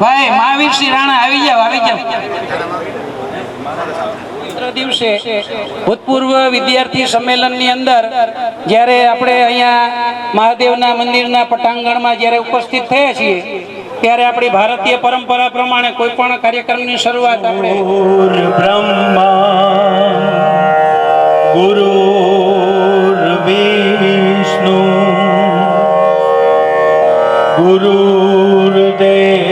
ભાઈ મહાવીરસિંહ રાણા આવી જાવ દિવસે ભૂતપૂર્વ વિદ્યાર્થી સંમેલનની અંદર જ્યારે આપણે અહીંયા મહાદેવના મંદિરના પટાંગણમાં જ્યારે ઉપસ્થિત થયા છીએ ત્યારે આપણી ભારતીય પરંપરા પ્રમાણે કોઈ પણ કાર્યક્રમની શરૂઆત આપણે બ્રહ્મા ગુરુર વિષ્ણુ ગુરુર્દેવો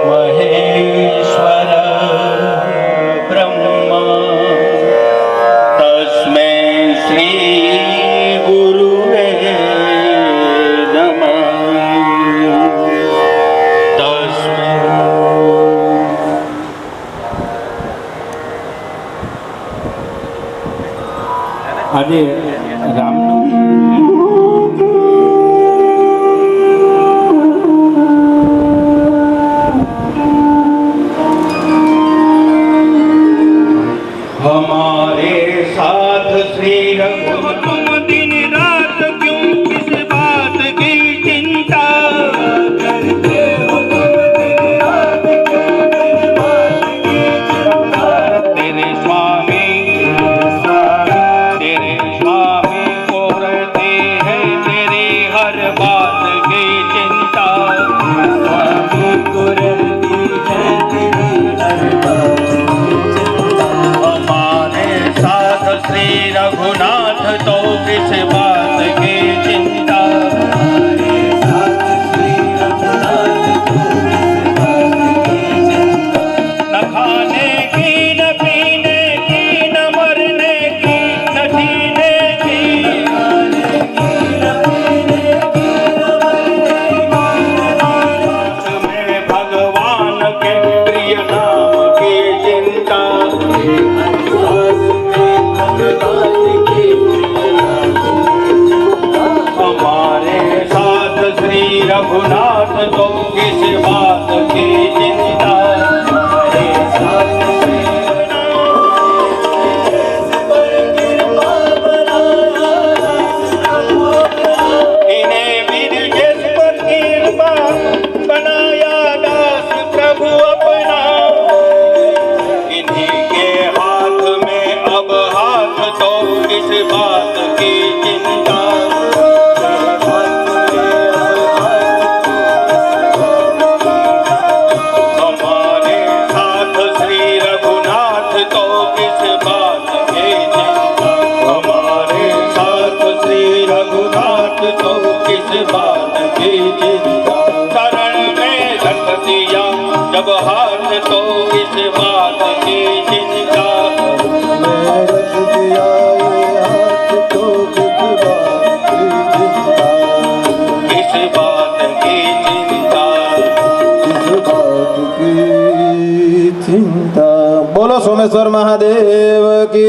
મહેશ્વર બ્રહ્મા તસ્મૈ શ્રી ગુરુવે નમઃ આજે हमारे साथ श्री रघु तुम दिन रात क्यों किस बात की चिंता करते हो तुम दिन रात क्यों किस बात की चिंता तेरे स्वामी को रहते हैं तेरी हर बात की चिंता स्वामी को रहती है तेरी हर बात श्री रघुनाथ तो किस बात की चिंता श्री रघुनाथ तो किस बात की चिंता न खाने की न पीने की न मरने की न जीने की न पीने की न मरने की में भगवान के प्रिय नाम की चिंता हमारे साथ श्री रघुनाथ तो किस बात की चिंता हमारे साथ श्री इन्हें विद जिस पर कृपा बनाया दास प्रभु अपना इन्हीं के हाथ में अब हाथ तो किस बात की चिंता हमारे साथ श्री रघुनाथ तो किस बात की चिंता हमारे साथ श्री रघुनाथ तो किस बात की चिंता शरण में रख दिया जब हाथ तो किस बात की चिंता चिंता बोलो सोमेश्वर महादेव की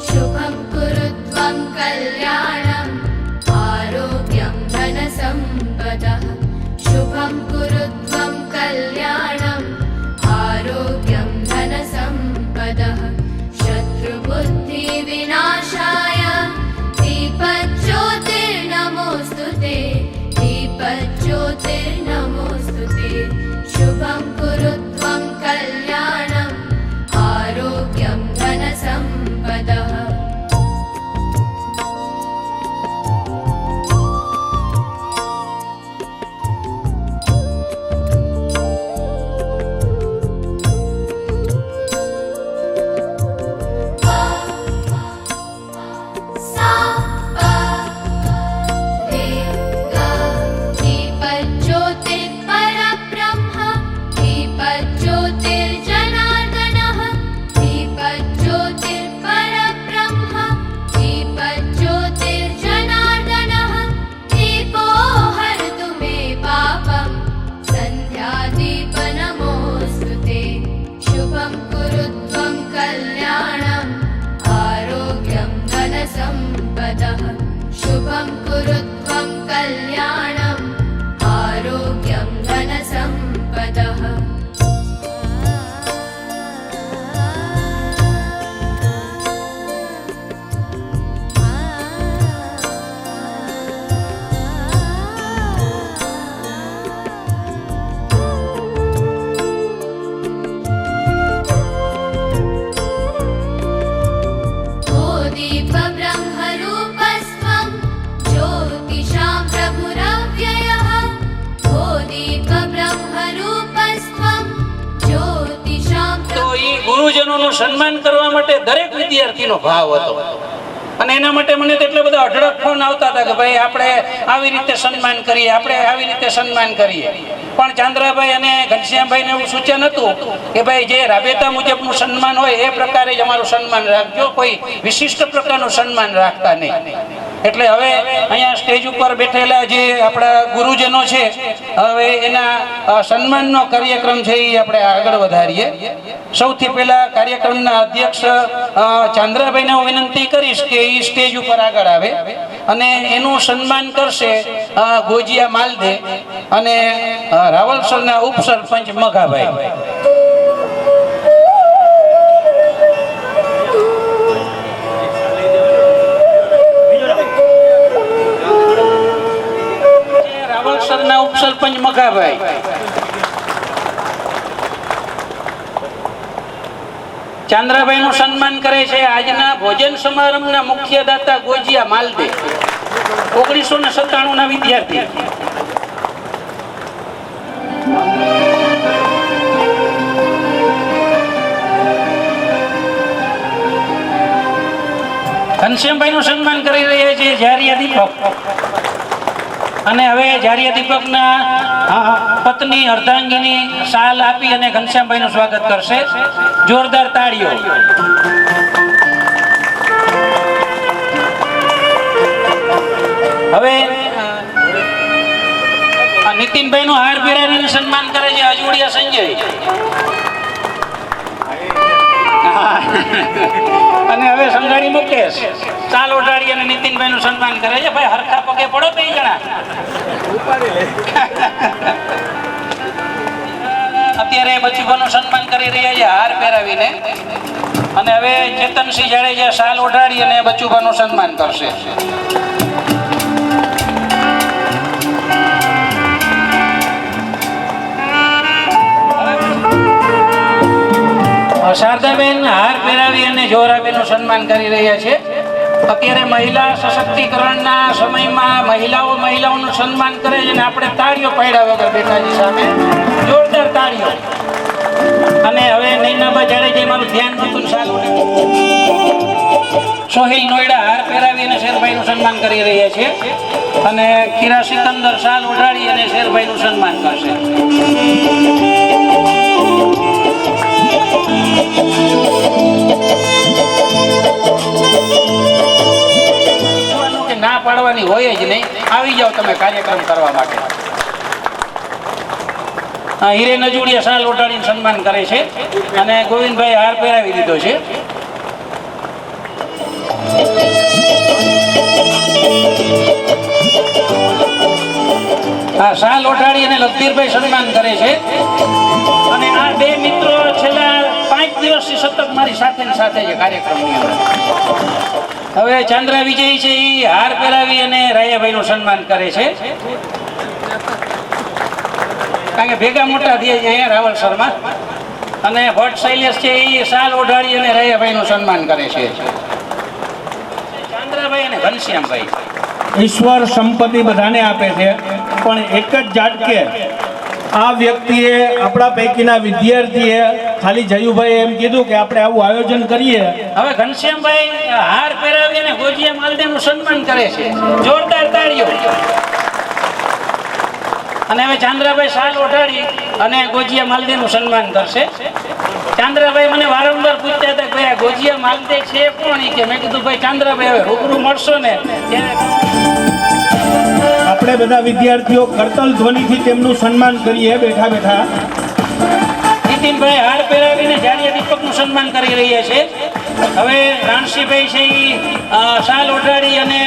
शुभं कुरु त्वं कल्याणम् आरोग्यं धनसम्पदम् ગુરુજનોનું સન્માન કરવા માટે દરેક વિદ્યાર્થીનો ભાવ હતો. અને એના માટે મને તો એટલા બધા અઢળક ફોન આવતા હતા કે ભાઈ આપણે આવી રીતે સન્માન કરીએ, આપણે આવી રીતે સન્માન કરીએ. પણ ચાંદ્રાભાઈ અને ઘનશ્યામભાઈને એવું સૂચન હતું કે ભાઈ જે રાબેતા મુજબનું સન્માન હોય એ પ્રકારે જ અમારું સન્માન રાખજો, કોઈ વિશિષ્ટ પ્રકારનું સન્માન રાખતા નહીં. એટલે હવે અહીંયા સ્ટેજ ઉપર બેઠેલા જે આપણા ગુરુજનો છે, હવે એના સન્માનનો કાર્યક્રમ છે એ આપણે આગળ વધારીએ. સૌથી પહેલા કાર્યક્રમના અધ્યક્ષ ચાંદ્રાભાઈને હું વિનંતી કરીશ કે એ સ્ટેજ ઉપર આગળ આવે અને એનું સન્માન કરશે ગોજિયા માલદે અને રાવલસરના ઉપસરપંચ મઘાભાઈ. રાવલસરના ઉપસરપંચ મઘાભાઈ. ચાંદ્રાભાઈ નું સન્માન કરે છે આજના ભોજન સમારંભના મુખ્ય દાતા ગોજિયા માલદે, 1997 ના વિદ્યાર્થી. ઘનશ્યામભાઈ નું સન્માન કરી રહ્યા છે જારિયા દીપક. અને હવે જારિયા દીપકના પત્ની અર્ધાંગીની શાલ આપી અને ઘનશ્યામભાઈ નું સ્વાગત કરશે. જોરદાર તાળીઓ. હવે નીતિનભાઈ નું હાર પહેરાવીને સન્માન કરે છે અજોડિયા સંજય. અને હવે સંઘાણી મુકેશ ચાલ ઓઢાડી અને નીતિનભાઈ નું સન્માન કરે છે. ભાઈ હરખા પગે પડો બે જણા. અત્યારે બચુભાનું સન્માન કરી રહ્યા છે હાર પહેરાવીને. અને હવે ચેતનસિંહ જાડેજા શાલ ઓઢાડી અને બચુભાનું સન્માન કરશે. શારદાબેન હાર પહેરાવી અને જોરાબેનનું સન્માન કરી રહ્યા છે. અત્યારે મહિલા સશક્તિકરણના સમયમાં મહિલાઓનું સન્માન કરે છે અને આપણે તાળીઓ પાડ્યા વગર બેટાજી સામે જોરદાર તાળીઓ. અને હવે નૈનાબા જાડેજા મારું ધ્યાન નતું સારું. સોહિલ નોયડા હાર પહેરાવી અને શેરભાઈનું સન્માન કરી રહ્યા છે. અને ખીરા સિકંદર શાલ ઓઢાડી અને શેરભાઈનું સન્માન કરશે. ના પાડવાની હોય જ નહીં, આવી જાઓ તમે કાર્યક્રમ કરવા માટે. હિરે નજુડિયા શાલ ઓઢાડીને સન્માન કરે છે અને ગોવિંદભાઈ હાર પહેરાવી દીધો છે. શાલ ઓઢાડી અને લખધીરભાઈ સન્માન કરે છે. અને આ બે મિત્રો છેલ્લા 5 દિવસથી સતત મારી સાથે ને સાથે છે કાર્યક્રમની અંદર. હવે ચાંદ્રા વિજય છે એ હાર પહેરાવી અને રાયાભાઈ નું સન્માન કરે છે. કારણ કે ભેગા મોટા થયા છે અહીંયા રાવલસરમાં. અને ભટ્ટ શૈલેષ છે એ શાલ ઓઢાડી અને રાયાભાઈ નું સન્માન કરે છે. ચાંદ્રાભાઈ અને ઘનશ્યામભાઈ. ઈશ્વર સંપત્તિ બધાને આપે છે, પણ એક જ ઝાટકે આ વ્યક્તિએ આપણા પૈકીના વિદ્યાર્થીએ ખાલી જયુભાઈ એમ કીધું કે આપણે આવું આયોજન કરીએ. હવે ઘનશ્યામભાઈ હાર પહેરાવી અને ગોજિયા માલદેનું સન્માન કરે છે. જોરદાર તાળીઓ. અને હવે ચાંદ્રાભાઈ શાલ ઓઢાડી અને ગોજિયા માલદેનું સન્માન કરશે. ચાંદ્રાભાઈ મને વારંવાર પૂછતા હતા ભાઈ આ ગોજિયા માલદે છે કોણ? કે મેં કીધું ભાઈ ચાંદ્રાભાઈ હવે રૂબરૂ મળશો ને આપણે બધા વિદ્યાર્થીઓ કરતલ ધ્વનિથી તેમનું સન્માન કરીએ બેઠા બેઠા. નીતિનભાઈ હાર પહેરાવીને જાડિયા દીપકનું સન્માન કરી રહ્યા છે. હવે રાણસીભાઈ છે એ શાલ ઓઢાડી અને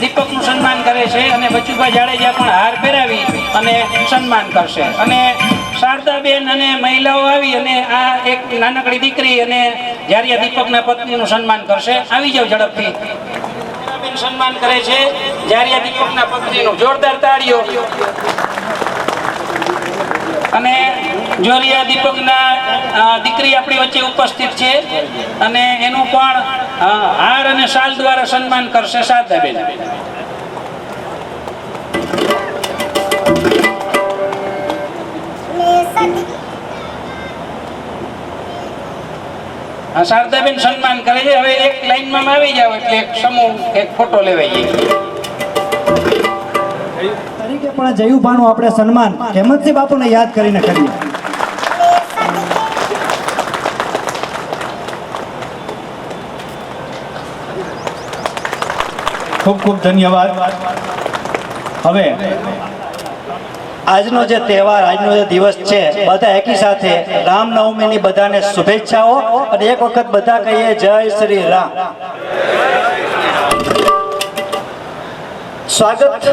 દીપકનું સન્માન કરે છે. અને બચુભાઈ જાડેજા પણ હાર પહેરાવી અને સન્માન કરશે. અને શારદાબેન અને મહિલાઓ આવી અને આ એક નાનકડી દીકરી અને જાડિયા દીપકના પત્નીનું સન્માન કરશે. આવી જાવ ઝડપથી. સન્માન કરે છે જારિયા દીપકના પત્નીનું. જોરદાર તાળીઓ. અને જોરિયા દીપકના દીકરી આપણી વચ્ચે ઉપસ્થિત છે અને એનું પણ હાર અને શાલ દ્વારા સન્માન કરશે શારદાબેન. શારદાબેન સન્માન કરે છે. હવે એક લાઈનમાં આવી જાવ એટલે એક સમૂહ એક ફોટો લેવાઈ જાય. તરીકે પણ જયુભાનું આપણે સન્માન હેમંતસિંહ બાપુને યાદ કરીને કરીએ. ખૂબ ખૂબ ધન્યવાદ. હવે આજનો જે તહેવાર, આજનો જે દિવસ છે, બધા એકી સાથે રામનવમીની બધાને શુભેચ્છાઓ, અને એક વખત બધા કહીએ જય શ્રી રામ. સ્વાગત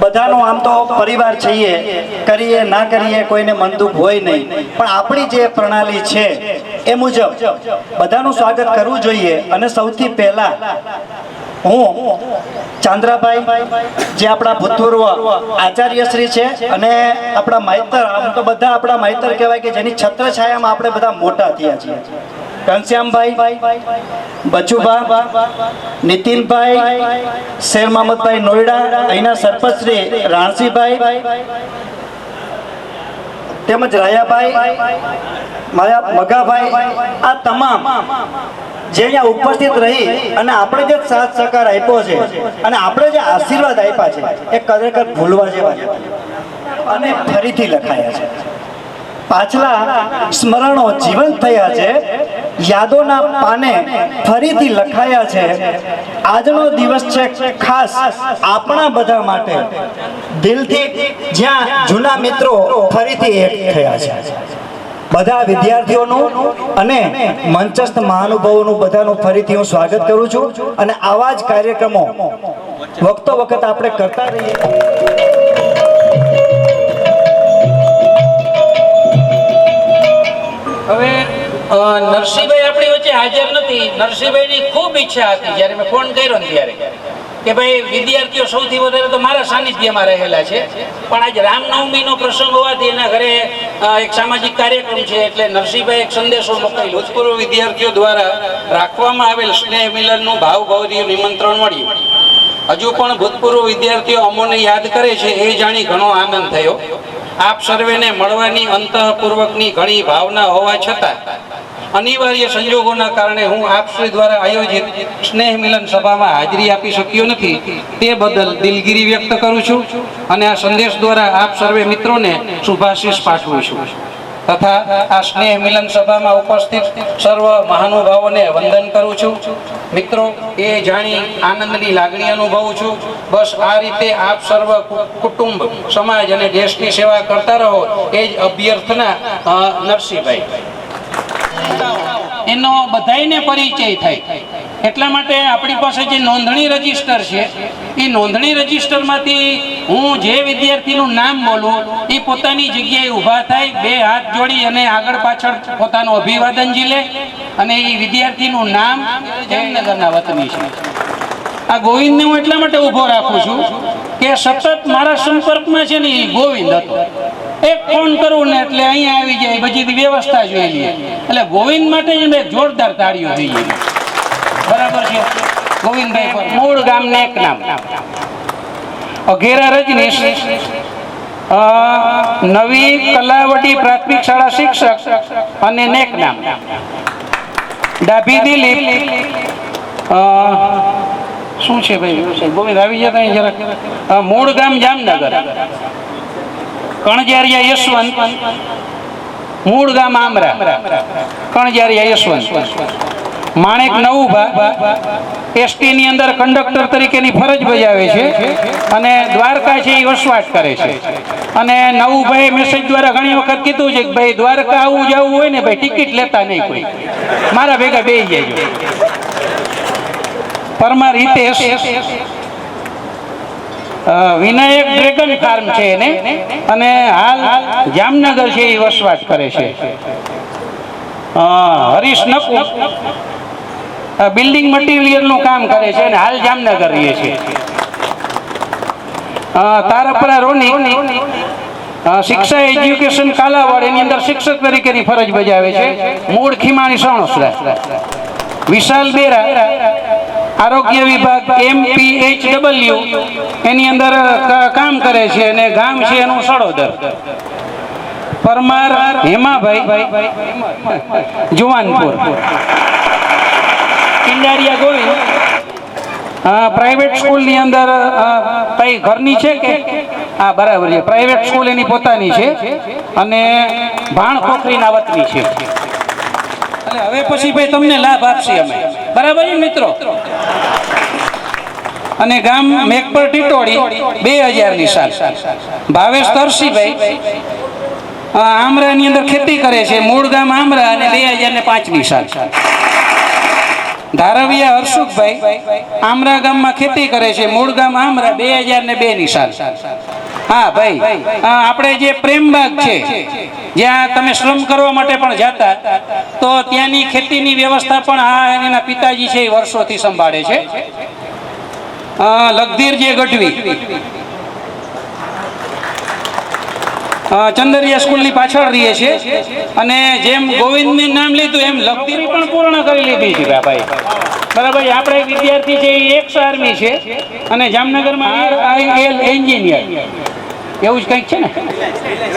બધાનો આમ તો પરિવાર છીએ, કરીએ ના કરીએ કોઈને મન દુઃખ હોય નહીં, પણ આપણી જે પ્રણાલી છે એ મુજબ બધાનું સ્વાગત કરવું જોઈએ. અને સૌથી પહેલા હું ચાંદ્રાભાઈ, જે આપણા ભૂતપૂર્વ આચાર્યશ્રી છે અને આપણા માઈતર, આમ તો બધા આપણા માઈતર કહેવાય કે જેની છત્રછાયામાં આપણે બધા મોટા થયા છીએ, ઘનશ્યામભાઈ, બચુભા, નીતિનભાઈ, શેર મહમદભાઈ નોયડા, અહીંના સરપંચ શ્રી રાણસીભાઈ, તેમજ રાયાભાઈ, મારા મગાભાઈ, આ તમામ જે અહીંયા ઉપસ્થિત રહી અને આપણે જે સાથ સહકાર આપ્યો છે અને આપણે જે આશીર્વાદ આપ્યા છે એ ખરેખર ભૂલવા જેવા છે અને ફરીથી લખાયા છે. પાછલા સ્મરણો જીવંત થયા છે, યાદોના પાને ફરીથી લખાયા છે. આજનો દિવસ છે ખાસ આપણા બધા માટે, દિલથી, જ્યાં જૂના મિત્રો ફરીથી એક થયા છે. બધા વિદ્યાર્થીઓનું અને મંચસ્થ મહાનુભાવોનું બધાનું ફરીથી હું સ્વાગત કરું છું. અને આવા જ કાર્યક્રમો વખતો વખત આપણે કરતા રહીએ. હવે નરસિંહભાઈ આપણી વચ્ચે હાજર નથી. નરસિંહભાઈની ખૂબ ઈચ્છા હતી જ્યારે મેં ફોન કર્યો ને ત્યારે કે ભાઈ વિદ્યાર્થીઓ સૌથી વધારે તો મારા સાનિધ્યમાં રહેલા છે, પણ આજે રામનવમીનો પ્રસંગ હોવાથી એના ઘરે એક સામાજિક કાર્યક્રમ છે એટલે નરસિંહભાઈ એક સંદેશો મોકલ્યો. ભૂતપૂર્વ વિદ્યાર્થીઓ દ્વારા રાખવામાં આવેલ સ્નેહ મિલનનું ભાવભર્યું નિમંત્રણ મળ્યું. હજુ પણ ભૂતપૂર્વ વિદ્યાર્થીઓ અમોને યાદ કરે છે એ જાણી ઘણો આનંદ થયો. આપ સર્વેને મળવાની અંતઃપૂર્વકની ઘણી ભાવના હોવા છતાં અનિવાર્ય સંજોગોના કારણે હું આપશ્રી દ્વારા આયોજિત સ્નેહ મિલન સભામાં હાજરી આપી શક્યો નથી. તે બદલ દિલગીરી વ્યક્ત કરું છું અને આ સંદેશ દ્વારા આપ સર્વે મિત્રોને શુભાશીષ પાઠવું છું તથા આ સ્નેહ મિલન સભામાં ઉપસ્થિત સર્વ મહાનુભાવોને વંદન કરું છું. મિત્રો, એ જાણી આનંદની લાગણી અનુભવું છું. બસ આ રીતે આપ સર્વ કુટુંબ, સમાજ અને દેશની સેવા કરતા રહો, એ જ અભ્યર્થના નરસિંહભાઈ. એનો બધાયને પરિચય થાય એટલા માટે આપણી પાસે જે નોંધણી રજીસ્ટર છે એ નોંધણી રજીસ્ટરમાંથી હું જે વિદ્યાર્થીનું નામ બોલું એ પોતાની જગ્યાએ ઊભા થાય, બે હાથ જોડી અને આગળ પાછળ પોતાનું અભિવાદન ઝીલે અને એ વિદ્યાર્થીનું નામ જામનગરના વતની છે. આ ગોવિંદને હું એટલા માટે ઊભો રાખું છું કે સતત મારા સંપર્કમાં છે ને એ ગોવિંદ હતો. એક ફોન કરું ને એટલે અહીંયા આવી જાય, બધી વ્યવસ્થા જોઈ લઈએ. એટલે ગોવિંદ માટે જ મેં જોરદાર તાળીઓ થઈ ગઈ. બરાબર છે ગોવિંદભાઈ પર. મૂળ ગામને એક નામ અઘેરા રજનીશ, નવી કલાવટી પ્રાથમિક શાળા શિક્ષક અને નેક નામ. ડાભી દિલીપ, શું છે ભાઈ ગોવિંદ આવી જતા અહીં જરાક. મૂળ ગામ જામનગર. કણજારિયા યશવંત, મૂળ ગામ આમરા, કણજારિયા યશવંત. માણેક નવુભા એસટી ની અંદર કંડક્ટર તરીકેની ફરજ બજાવે છે અને દ્વારકા છે એ વસવાટ કરે છે. અને નવુભાઈ મેસેજ દ્વારા ઘણી વખત કીધું છે કે ભાઈ દ્વારકા આવું જવું હોય ને ભાઈ ટિકિટ લેતા નહીં કોઈ, મારા ભેગા બેસી જાય. પરમાર હિતેશ, વિનાયક ડ્રેગન ફાર્મ છે એને અને હાલ જામનગર છે એ વસવાટ કરે છે. હરીશ નકુ બિલ્ડિંગ મટીરિયલ નું કામ કરે છે અને હાલ જામનગર રહે છે. તારાપરા રોની શિક્ષા એજ્યુકેશન કાલાવાડ એની અંદર શિક્ષક તરીકેની ફરજ બજાવે છે, મૂળ ખીમાણી સણોસરા. વિશાલ બેરા આરોગ્ય વિભાગ MPHW એની અંદર કામ કરે છે અને ગામ છે એનું સડોદર. પરમાર હેમાભાઈ જુવાનપુર, કિંડારિયા ગોવિંદ પ્રાઇવેટ સ્કૂલની અંદર કઈ ઘરની છે કે હા બરાબર છે, પ્રાઇવેટ સ્કૂલ એની પોતાની છે અને ભાણ ખોખરીના વતની છે. એટલે હવે પછી ભાઈ તમને લાભ આપશે અમે, બરાબર છે મિત્રો. અને ગામ મેઘપર ટીટોડી 2000 ની સાલ. ભાવેશ તરસીભાઈ આમરાની અંદર ખેતી કરે છે, મૂળ ગામ આમરા અને 2005 ની સાલ. ધારવિયા હર્ષુખભાઈ આમરા ગામમાં ખેતી કરે છે, મૂળ ગામ આમરા 2002 ની સાલ. હા ભાઈ, આપણે જે પ્રેમબાગ છે જ્યાં તમે શ્રમ કરવા માટે પણ જાતા, તો ત્યાંની ખેતીની વ્યવસ્થા પણ આ એના પિતાજી છે એ વર્ષોથી સંભાળે છે. લગધીર જે ગઢવી ચંદરિયા સ્કૂલની પાછળ રહીએ છે અને જેમ ગોવિંદનું નામ લીધું એમ લગધીરી પણ પૂર્ણ કરી લીધી છે ભાઈ, બરાબર. આપણે એક વિદ્યાર્થી છે એ એક્સ આર્મી છે અને જામનગરમાં RIL એન્જિનિયર એવું જ કંઈક છે ને,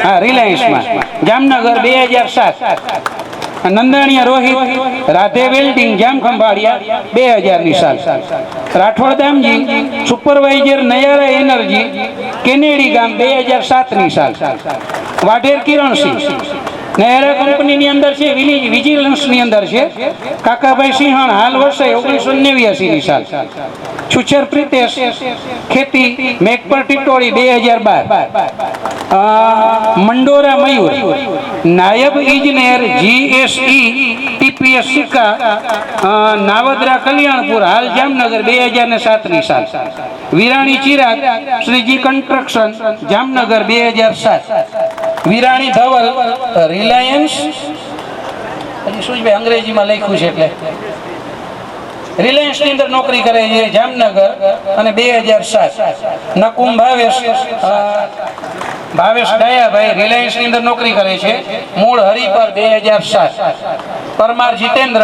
હા રિલાયન્સમાં જામનગર 2007. નંદાણીયા રોહિત રાધે વેલ્ડિંગ જામ ખંભાળિયા 2000 ની સાલ. રાઠોડ દામજી સુપરવાઇઝર નયારા એનર્જી કેનેડી ગામ 2007 ની સાલ. વાઢેર કિરણસિંહ નયારા કંપનીની અંદર છે, વિજિલન્સની અંદર છે. કાકાભાઈ સિંહણ હાલ વર્ષે 1989 ની સાલ. છુછર પ્રિતેશ ખેતી મેઘપર ટીટોળી 2012. મંડોરા મયુર નાયબ ઇજનેર GSE TPS સિક્કા નાવદરા કલ્યાણપુર હાલ જામનગર 2007 ની સાલ. વિરાણી ચિરાગ શ્રીજી કન્સ્ટ્રક્શન જામનગર 2007. વિરાણી ધવલ રિલાયન્સ, હજી શું ભાઈ અંગ્રેજીમાં લખ્યું છે એટલે રિલાયન્સ ની અંદર નોકરી કરે છે જામનગર અને 2007. નકુમ ભાવેશ દયાભાઈ રિલાયન્સ ની અંદર નોકરી કરે છે, મૂળ હરિપર 2007. પરમાર જીતેન્દ્ર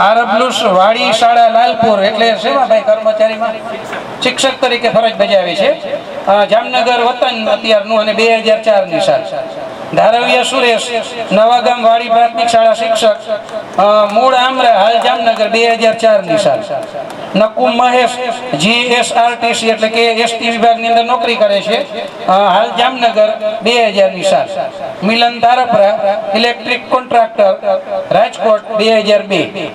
આરબલુસ વાડી શાળા લાલપુર એટલે સેવાભાઈ કર્મચારીમાં શિક્ષક તરીકે ફરજ બજાવે છે, જામનગર વતન અત્યારનું અને 2004 ની સાલ. ધારવિયા સુરેશ નવાગામ વાડી પ્રાથમિક શાળા શિક્ષક, મૂળ આમરા હાલ જામનગર 2004 ની સાલ. નકુમ મહેશ GSRTC એટલે કે ST વિભાગની અંદર નોકરી કરે છે, હાલ જામનગર 2000 ની સાલ. Milan Tarpara electric contractor Rajkot 2002.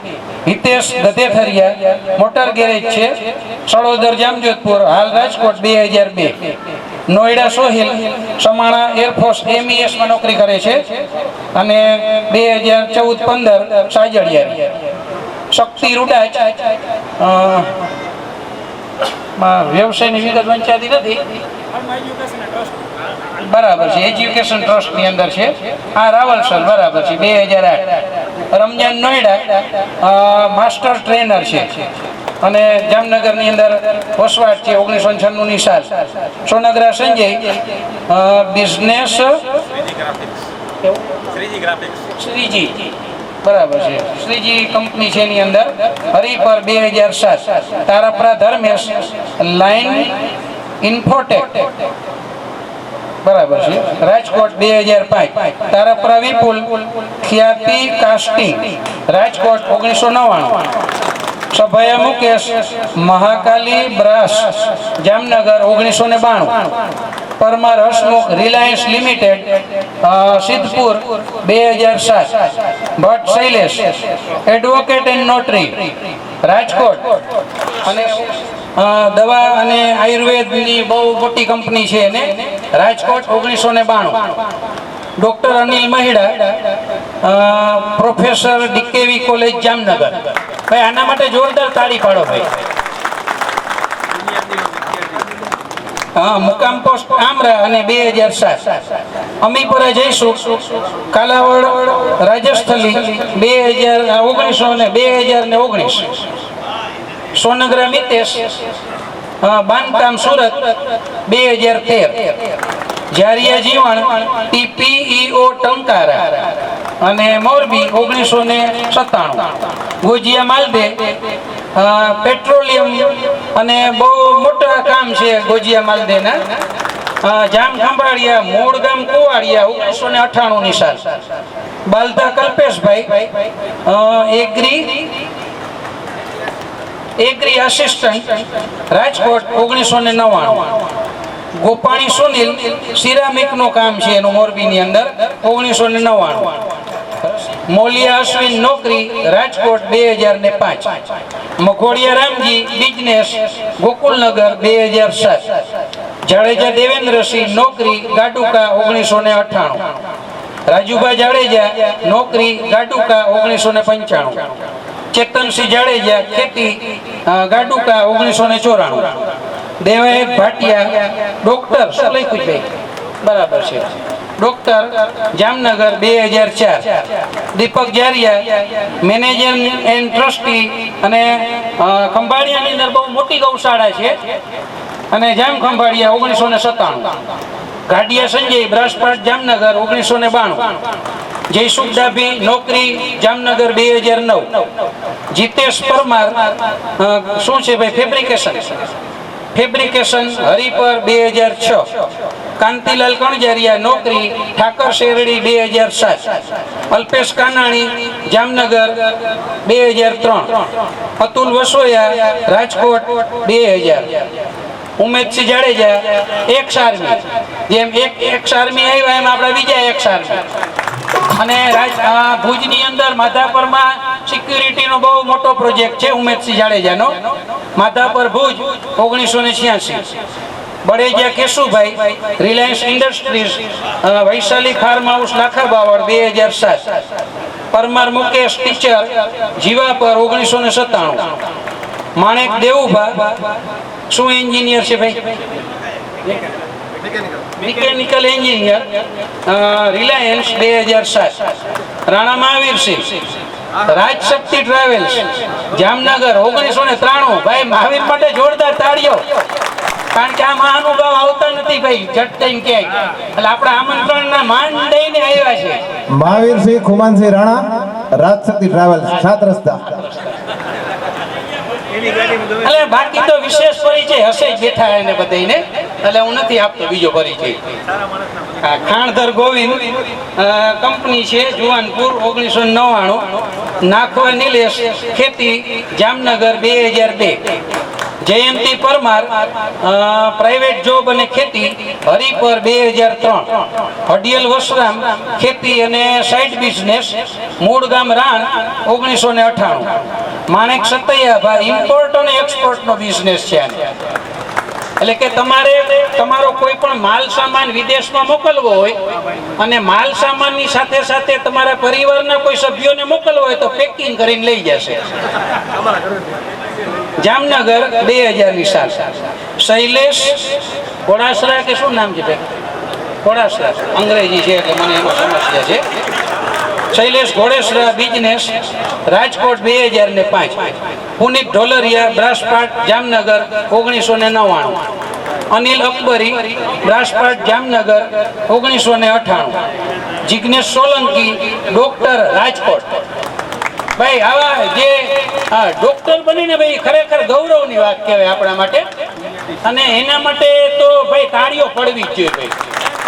Hitesh Gadhethariya motor garage છે, સળોદર જામજોધપુર હાલ રાજકોટ 2002. નોઈડા સોહિલ સમાણા એરફોર્સ MES માં નોકરી કરે છે અને 2014-15 સાજડિયા. શક્તિ રૂડાચ વ્યવસાયની વિગત વંચાતી નથી, બરાબર છે, એજ્યુકેશન ટ્રસ્ટ ની અંદર છે. આ રાવલસર બરાબર છે 2008. રમજાન નોઈડા માસ્ટર ટ્રેનર છે અને જામનગર ની અંદર વસવાટ છે 1996 ની સાલ. સોનગરા સંજય બિઝનેસ શ્રીજી બરાબર છે, શ્રીજી કંપની છે એની અંદર હરિપર 2007. તારાપરા ધર્મેશ લાઈન ઇન્ફોટેક બરાબર છે, Rajkot 2005. Tarapara Vipul Khyati casting Rajkot 1999. Sabhaya Mukesh Mahakali brass Jamnagar 1992. Parmar Hasmukh Reliance limited Siddhpur 2007. Bhatt Shailesh advocate and notary Rajkot અને દવા અને આયુર્વેદની બહુ મોટી કંપની છે એને Rajkot 1992. Doctor Anil Mahida professor DKV college Jamnagar. ભાઈ આના માટે જોરદાર તાળી પાડો ભાઈ. હા, મુકામ પોસ્ટ આમરા અને 2007. અમીપરા જઈશું કાલાવડ રાજસ્થલી 1919 અને 2019. સોનગરા મિતેશ બાંધકામ સુરત 2013. જારિયા જીવણ TPEO ટંકારા અને મોરબી 1997. ગોજિયા માલદે પેટ્રોલિયમ અને બહુ મોટા કામ છે ગોજિયા માલદેના જામ ખંભાળિયા મૂળ ગામ કુવાડિયા 1998 ની સાલ. Baldha Kalpeshbhai agri assistant Rajkot 1999. Gopani Sunil ceramic નું કામ છે એનું મોરબીની અંદર 1999. મોલિયા અશ્વિન નોકરી રાજકોટ 2005. મઘોડિયા રામજી બિઝનેસ ગોકુલનગર 2007. જાડેજા દેવેન્દ્રસિંહ નોકરી ગાડુકા 1998. રાજુભા જાડેજા નોકરી ગાડુકા 1995. ચેતનસિંહ જાડેજા ખેતી ગાડુકા 1994. દેવાયત ભાટિયા ડોક્ટર શું લખ્યું છે બરાબર છે doctor Jamnagar 2004. Deepak જારિયા manager and trustee અને ખંભાળિયાની અંદર બહુ મોટી ગૌશાળા છે અને જામ ખંભાળિયા 1997. ગાડિયા સંજય બ્રાસપાટ જામનગર 1992. જયસુખ ડાભી નોકરી જામનગર 2009. જીતેશ પરમાર શું છે ભાઈ ફેબ્રિકેશન હરિપર 2006. કાંતિલાલ કણજારિયા નોકરી ઠાકર શેરડી 2007. અલ્પેશ કાનાણી જામનગર 2003. અતુલ વસોયા રાજકોટ 2000. ઉમેદસિંહ જાડેજા એક્સ આર્મી, જેમ એક્સ આર્મી આવ્યા એમ આપણા બીજા એક્સ આર્મી. અને ભુજની અંદર માધાપરમાં સિક્યુરિટીનો બહુ મોટો પ્રોજેક્ટ છે ઉમેદસિંહ જાડેજાનો. Madhapar Bhuj 1986. Baleja Keshubhai Reliance industries Vaishali farm house Lakhabaval 2007. Parmar Mukesh teacher Jivapar 1997. Manek Devubha શું એન્જિનિયર છે ભાઈ mechanical engineer Reliance 2007. Rana Mahavirsinh Rajshakti travels Jamnagar 1993. ભાઈ મહાવીર માટે જોરદાર તાળીઓ, કારણ કે આ મહાનુભાવ આવતા નથી ભાઈ જટ થઈને ક્યાંય, એટલે આપણા આમંત્રણના માન દઈને આવ્યા છે. મહાવીરસિંહ ખુમાનસિંહ રાણા રાજશક્તિ ટ્રાવેલ્સ 7 રસ્તા. એટલે બાકી તો વિશેષ પરિચય હશે જ બેઠા એને બધાને, એટલે હું નથી આપતો બીજો પરિચય. ખાણધર ગોવિંદ કંપની છે જુવાનપુર 1999. નાખવા નિલેશ ખેતી જામનગર 2002. જયંતી પરમાર પ્રાઇવેટ જોબ અને ખેતી હરિપર 2003. હડિયલ વસરામ ખેતી અને સાઇડ બિઝનેસ મૂળ ગામ રાણ 1998. માણેક સતૈયાભાઈ ઇમ્પોર્ટ અને એક્સપોર્ટનો બિઝનેસ છે. એટલે કે તમારે તમારો કોઈ પણ માલ સામાન વિદેશમાં મોકલવો હોય અને માલ સામાનની સાથે સાથે તમારા પરિવારના કોઈ સભ્યોને મોકલવો હોય તો પેકિંગ કરીને લઈ જશે. જામનગર 2000 ની સાલ. શૈલેષ ઘોડાસરા કે શું નામ છે ભાઈ? ઘોડાસરા અંગ્રેજી છે એટલે મને એનો સમસ્યા છે. શૈલેષ ઘોડેસરા બિઝનેસ રાજકોટ 2005. પુનિત ઢોલરિયા બ્રાસપાટ જામનગર 1999. અનિલ અકબરી બ્રાસપાટ જામનગર 1998. જિગ્નેશ સોલંકી ડોક્ટર રાજકોટ. ભાઈ આવા જે ડોક્ટર બનીને ભાઈ ખરેખર ગૌરવની વાત કહેવાય આપણા માટે, અને એના માટે તો ભાઈ તાળીઓ પડવી જ જોઈએ ભાઈ.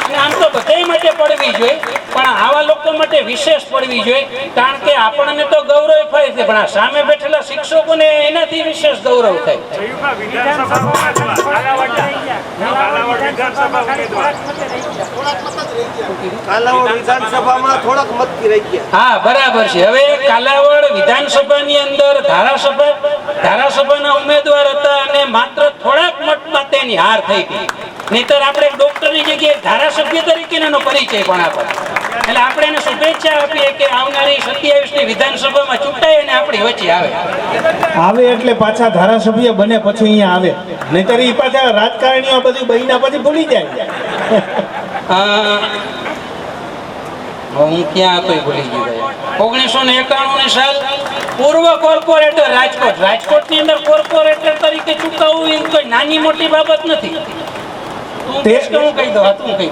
અને આમ તો બધા માટે પડવી જોઈએ, પણ આવા લોકો માટે વિશેષ પડવી જોઈએ, કારણ કે આપણને તો ગૌરવ થાય છે, પણ આ સામે બેઠેલા શિક્ષકોને એનાથી વિશેષ ગૌરવ થાય. હા બરાબર છે. હવે કાલાવડ વિધાનસભાની અંદર ધારાસભાના ઉમેદવાર હતા અને માત્ર થોડાક મતમાં તેની હાર થઈ હતી. નહીતર આપણે ડોક્ટરની જગ્યાએ ધારાસભ્ય તરીકે એનો પરિચય પણ આપે. એટલે આપણે એને શુભેચ્છા આપીએ કે આવનારી 27ની વિધાનસભામાં ચૂંટાય અને આપણી વચ્ચે આવે એટલે પાછા ધારાસભ્ય બને પછી અહીંયા આવે, નહીતર એ પાછા રાજકારણીઓ બધું બહીના પછી ભૂલી જાય. હું ક્યાં હતો એ ભૂલી ગયો ભાઈ. 1991 ની સાલ. પૂર્વ કોર્પોરેટર રાજકોટની અંદર કોર્પોરેટર તરીકે ચૂકવવું એ કોઈ નાની મોટી બાબત નથી.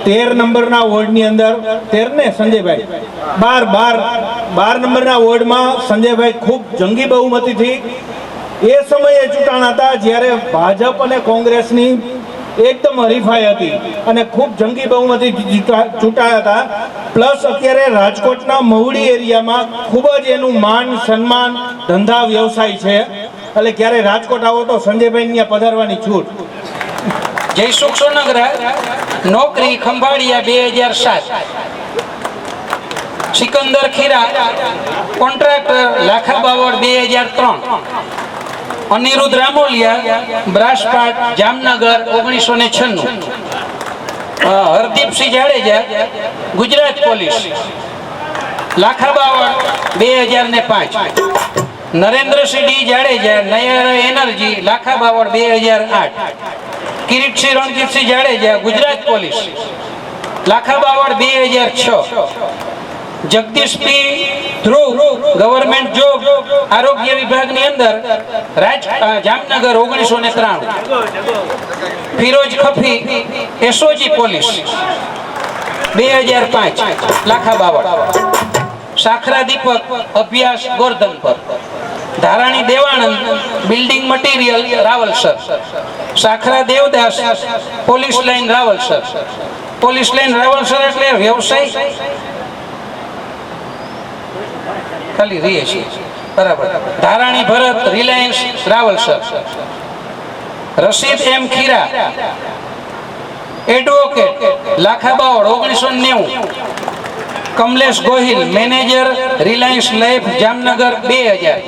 13 નંબરના વોર્ડની અંદર 13 ને સંજયભાઈ 12 નંબરના વોર્ડમાં સંજયભાઈ ખૂબ જંગી બહુમતીથી એ સમયે ચૂંટાણા હતા જ્યારે ભાજપ અને કોંગ્રેસની એકદમ હરીફાઈ હતી અને ખૂબ જંગી બહુમતી ચૂંટાયા હતા. પ્લસ અત્યારે રાજકોટના મહુડી એરિયામાં ખૂબ જ એનું માન સન્માન ધંધા વ્યવસાય છે. એટલે ક્યારે રાજકોટ આવો તો સંજયભાઈ ત્યાં પધારવાની છૂટ. જયસુખ સોનગરા, નોકરી Khambhaliya 2007. Sikandar Khira, contractor Lakhabaval 2003. Aniruddh Ramoliya, brass part Jamnagar 1996. Hardeepsinh Jadeja, Gujarat police, Lakhabaval 2005. Narendrasinh D Jadeja, Nayara energy, Lakhabaval 2008. Kiritsinh Ranjitsinh Jadeja, Gujarat police, Lakhabaval 2006. Jagdishbhai Dhruv, government job, આરોગ્ય વિભાગની અંદર, જામનગર 1993. Firoj Khafi, SOG police, 2005, Lakhabaval. સાખરા દીપક, અભ્યાસ Gordhanpar. Dharani Devanand, building material, Ravalsar. Sakhra Devdas, police line Ravalsar. Police line Ravalsar એટલે વ્યવસાય ખાલી રહીએ છીએ, બરાબર. Dharani Bharat, Reliance Ravalsar. Rashid M Khira, advocate, Lakhabaval 1990. Kamlesh Gohil, manager, Reliance life, Jamnagar 2000.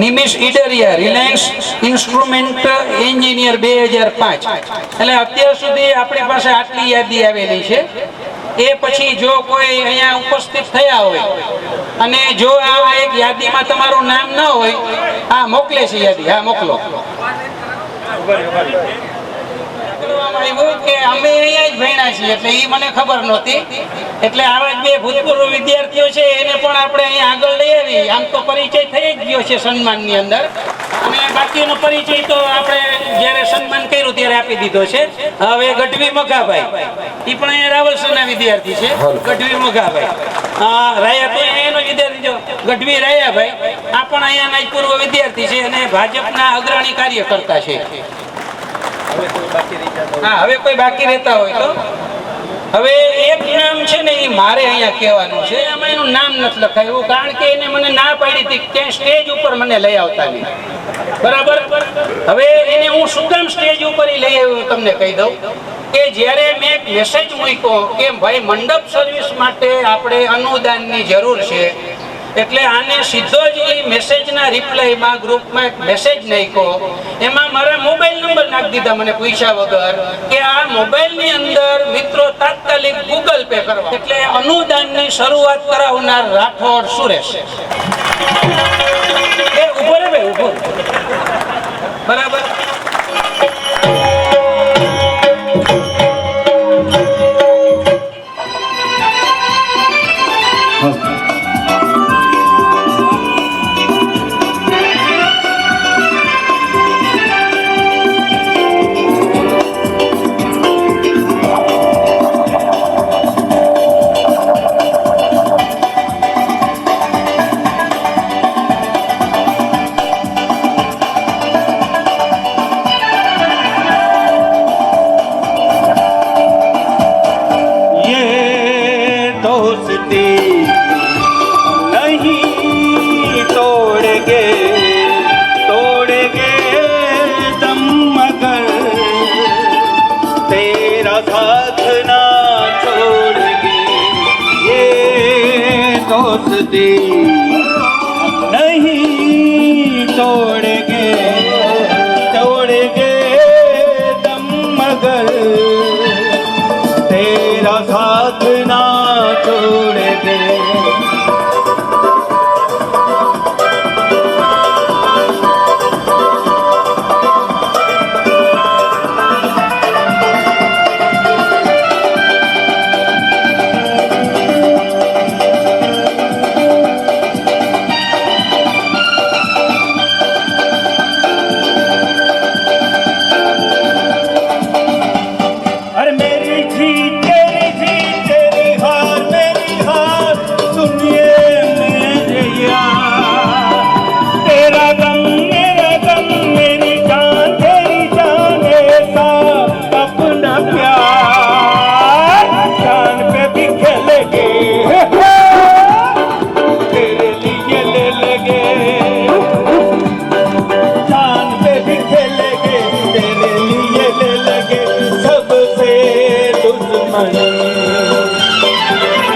Nimish Idariya, Reliance instrument engineer 2005. એટલે અત્યાર સુધી આપણી પાસે આટલી યાદી આવેલી છે. એ પછી જો કોઈ અહીંયા ઉપસ્થિત થયા હોય અને જો આ એક યાદીમાં તમારું નામ ન હોય, આ મોકલે છે યાદી, હા મોકલો. કે અમે અહીંયા જ ભણ્યા છીએ એટલે એ મને ખબર નહોતી. એટલે આવા જ બે ભૂતપૂર્વ વિદ્યાર્થીઓ છે એને પણ આપણે અહીંયા આગળ લઈ આવી. આમ તો પરિચય થઈ જ ગયો છે સન્માનની અંદર, અને બાકીનો પરિચય તો આપણે જ્યારે સન્માન કર્યું ત્યારે આપી દીધો છે. હવે ગઢવી મઘાભાઈ, એ પણ અહીંયા રાવલસરના વિદ્યાર્થી છે. ગઢવી મઘાભાઈ, રાયા તો એનો વિદ્યાર્થી જો ગઢવી રાયાભાઈ, આ પણ અહીંયાના જ પૂર્વ વિદ્યાર્થી છે અને ભાજપના અગ્રણી કાર્યકર્તા છે. હા, હવે કોઈ બાકી રહેતા હોય તો હવે એક નામ છે ને એ મારે અહીંયા કહેવાનું છે. આમાં એનું નામ નથી લખાયું કારણ કે એને મને ના પાડી હતી ક્યાંય સ્ટેજ ઉપર મને લઈ આવતા નહીં, બરાબર. હવે એને હું શું કામ સ્ટેજ ઉપર લઈ આવ્યો તમને કહી દઉં કે જ્યારે મેં એક મેસેજ મૂક્યો કે ભાઈ મંડપ સર્વિસ માટે આપણે અનુદાનની જરૂર છે, એટલે આને સીધો જ એ મેસેજના રિપ્લાયમાં ગ્રુપમાં એક મેસેજ નાખ્યો. એમાં મારા મોબાઈલ નંબર નાખી દીધા મને પૂછ્યા વગર કે આ મોબાઈલની અંદર મિત્રો તાત્કાલિક ગૂગલ પે કરો. એટલે અનુદાનની શરૂઆત કરાવનાર રાઠોડ સુરેશ. એ ઉભો રે ભાઈ, ઉભો, બરાબર. नहीं तोड़ेंगे तोड़ेंगे दम मगर तेरा साथ ना छोड़ेंगे.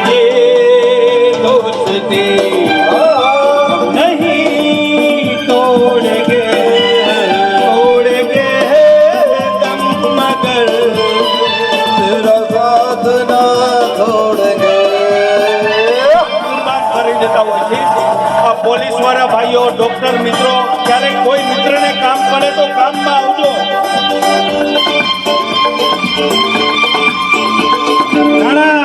ये दोस्ती नहीं तोड़ेंगे दम मगर तेरा साथ ना छोड़ेंगे। કુરબાન કરી દેતા હોય છે આ પોલીસ વાળા ભાઈઓ, ડોક્ટર મિત્રો, ક્યારેક કોઈ મિત્રને કામ પડે તો કામમાં આવજો. રાણા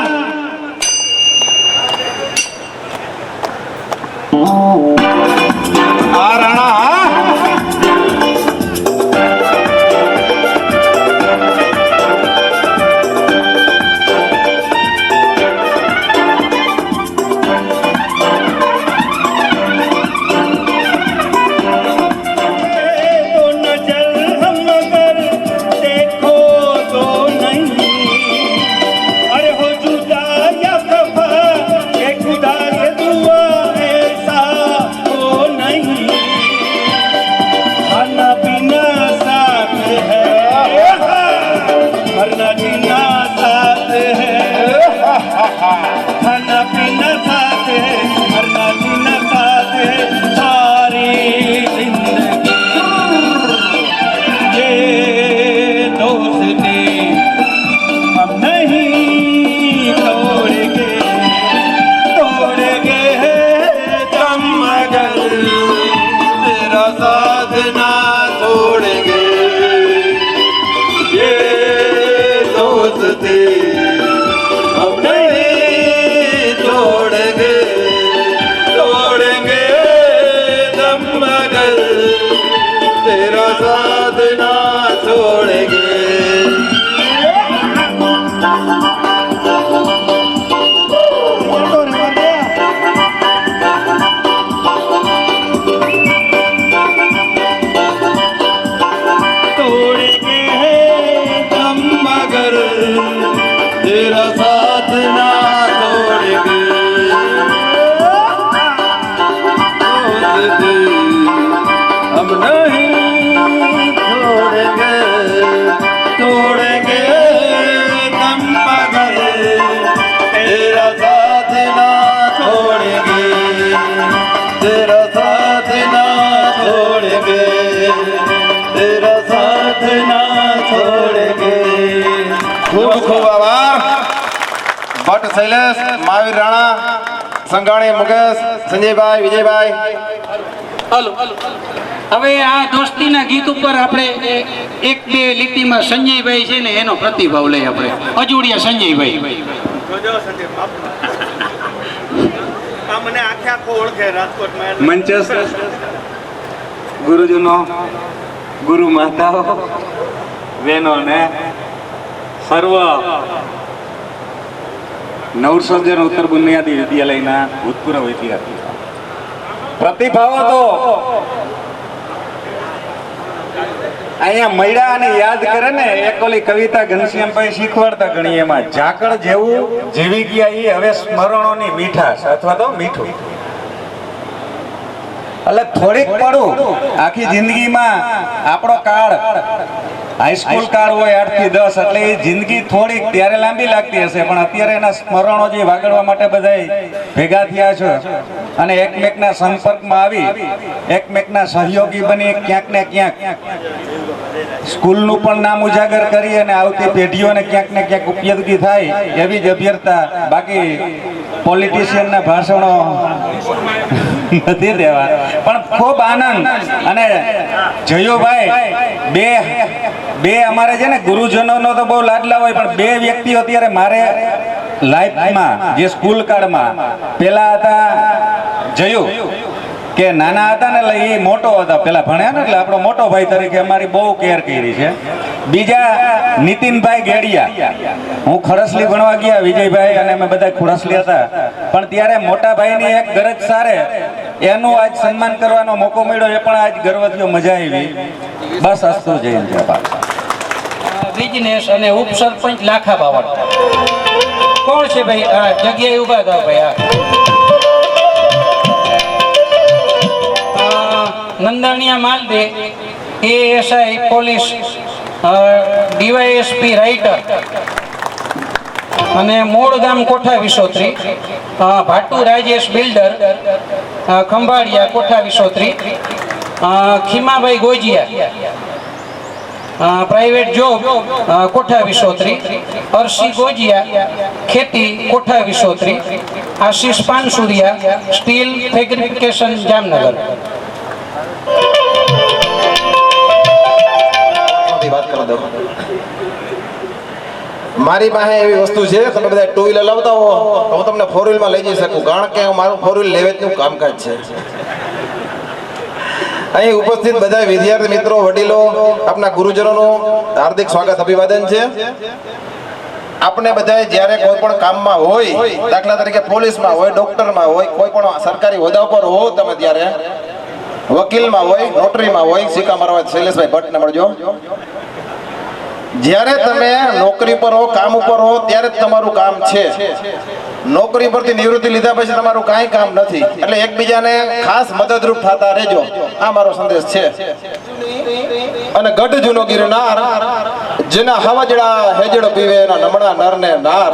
આ રાણા खाना पीना साथ है, मरना जीना साथ है, सारी जिंदगी ये दोस्ती हम नहीं तोड़ेंगे दम मगर तेरा साथ ना छोड़ेंगे ये दोस्ती तेरा साथ ना छोड़ेंगे। तोड़ेंगे दम मगर तेरा साथ ना छोड़ेंगे। हम नहीं तोड़ेंगे दम मगर तेरा साथ ना छोड़ेंगे तेरा साथ ना छोड़ेंगे तेरा साथ ना छोड़ेंगे। ખૂબ ખૂબ આભાર ભટ્ટ શૈલેષ, મહાવીર રાણા, સંઘાણી મુકેશ, સંજયભાઈ, વિજયભાઈ. હાલો હવે આ દોસ્તીના ગીત ઉપર આપણે એક બે લીટીમાં સંજયભાઈ છે ને એનો પ્રતિભાવ લઈ આપણે. અજુડિયા સંજયભાઈ. મને આખે આખો ઓળખે રાજકોટમાં. મંચસ્થ ગુરુજનો, ગુરુ માતાઓ, બહેનો ને સર્વ નવસર્જન ઉત્તર બુનિયાદી વિદ્યાલયના ભૂતપૂર્વ વિદ્યાર્થીઓ, પ્રતિભાવો તો અહીંયા મળ્યા અને યાદ કરે ને. એક ઓલી કવિતા ઘનશ્યામભાઈ શીખવાડતા ઘણી, એમાં ઝાકળ જેવું જીવી ગયા એ હવે સ્મરણોની મીઠાશ અથવા તો મીઠું. એટલે થોડીક પડું આખી જિંદગીમાં આપણો કાળ હાઈસ્કૂલ કાળ હોય 8 થી 10, એટલે એ જિંદગી થોડીક ત્યારે લાંબી લાગતી હશે, પણ અત્યારે એના સ્મરણો જે વાગડવા માટે બધા ભેગા થયા છે અને એકમેકના સંપર્કમાં આવી એકમેકના સહયોગી બની ક્યાંક ને ક્યાંક સ્કૂલનું પણ નામ ઉજાગર કરી અને આવતી પેઢીઓને ક્યાંક ને ક્યાંક ઉપયોગી થાય એવી જ અભ્યર્થના. બાકી પોલિટિશિયનના ભાષણો નથી દેવા, પણ ખૂબ આનંદ. અને જયોભાઈ બે અમારે છે ને ગુરુજનોનો તો બહુ લાડલા હોય, પણ બે વ્યક્તિઓ અત્યારે મારે લાઈફમાં જે સ્કૂલ કાળમાં પેલા હતા જયો કે નાના હતા ને એટલે એ મોટો હતા, પેલા ભણ્યા ને એટલે આપણો મોટો ભાઈ તરીકે અમારી બહુ કેર કરી છે. બીજા નીતિનભાઈ ગેડિયા, હું ખડસલી ભણવા ગયા વિજયભાઈ અને અમે બધા ખડસલી હતા, પણ ત્યારે મોટા ભાઈની એક ગરજ સારે એનું આજ સન્માન કરવાનો મોકો મળ્યો, એ પણ આજ ગર્વ થયો, મજા આવી. બસ અસ્તુ જૈન જય. બિઝનેસ અને ઉપસરપંચ લાખા બાવળ કોણ છે ભાઈ? આ જગ્યાએ ઉભા થાવ ભાઈ. Nandaniya Malde, ASI police, DYSP writer, અને મૂળ ગામ Kotha Visotri, Bhatu Rajesh builder, Khambhaliya Kotha Visotri, Khimabhai Gojiya private job Kotha Visotri, Arsi Gojiya ખેતી કોઠા વિસોત્રી, આશીષ પાનસુરિયા સ્ટીલ ફેબ્રિકેશન જામનગર. વાત કરો દો. મારી પાસે એવી વસ્તુ છે, તમે બધા ટુ વ્હીલર લાવતા હો તો હું તમને ફોર વ્હીલમાં લઈ જઈ શકું, કારણ કે મારું ફોર વ્હીલ લેવેચનું કામકાજ છે. અહીં ઉપસ્થિત બધા વિદ્યાર્થી મિત્રો, વડીલો, આપના ગુરુજનોનું હાર્દિક સ્વાગત, અભિવાદન છે. આપણે બધા જ્યારે કોઈ પણ કામમાં હોય, દાખલા તરીકે પોલીસમાં હોય, ડોક્ટરમાં હોય, કોઈ પણ સરકારી હોદ્દા પર હો તમે, ત્યારે વકીલમાં હોય, નોટરીમાં હોય, સિક્કા મારવા શૈલેષભાઈ ભટ્ટને મળજો. જ્યારે તમે નોકરી પર હો, કામ ઉપર હો, ત્યારે જ તમારું કામ છે. નોકરી પરથી નિવૃત્તિ લીધા પછી તમારું કાંઈ કામ નથી. એટલે એકબીજાને ખાસ મદદરૂપ થતા રહેજો, આ મારો સંદેશ છે. અને ગઢ જૂનો ગિરનાર, જેના હવજડા હેજડો પીવે, એના નમણા નરને નાર.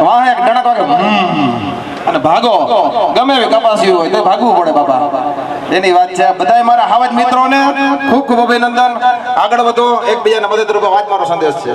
વાહ એક ડણક વાગે અને ભાગો, ગમે એવી કપાસી હોય તો ભાગવું પડે બાબા, એની વાત છે. બધાય મારા હાવજ મિત્રોને ખૂબ ખૂબ અભિનંદન. આગળ વધો, એકબીજાને મદદરૂપ, વાત મારો સંદેશ છે.